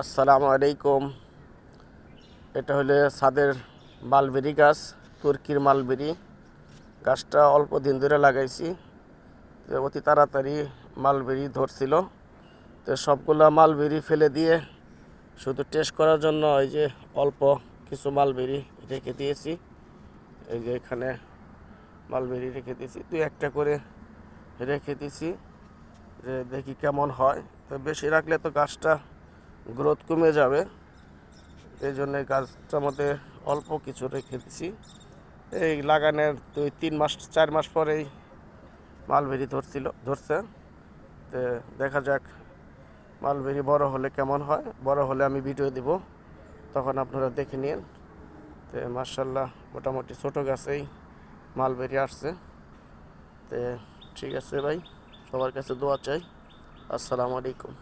আসসালামু আলাইকুম। এটা হলো ছাদের মালবেরি গাছ, তুর্কির মালবেরি। গাছটা অল্প দিন ধরে লাগাইছি, তো অতি তাড়াতাড়ি মালবেরি ধরছিল। তো সবগুলা মালবেরি ফেলে দিয়ে শুধু টেস্ট করার জন্য এই যে অল্প কিছু মালবেরি রেখে দিয়েছি। এই যে এখানে মালবেরি রেখে দিয়েছি, দুই একটা করে রেখে দিয়েছি যে দেখি কেমন হয়। তো বেশি রাখলে তো গাছটা গ্রোথ কমে যাবে, এই জন্য গাছটার মধ্যে অল্প কিছু রেখে দিছি। এই লাগানোর 2-3 মাস 4 মাস পরেই মালবেরি ধরছে। তো দেখা যাক মালবেরি বড় হলে কেমন হয়। বড় হলে আমি ভিডিও দিব, তখন আপনারা দেখে নিন। তো মার্শাল্লাহ মোটামুটি ছোট গাছেই মালবেরি আসছে। তো ঠিক আছে ভাই, সবার কাছে দোয়া চাই। আসসালামু আলাইকুম।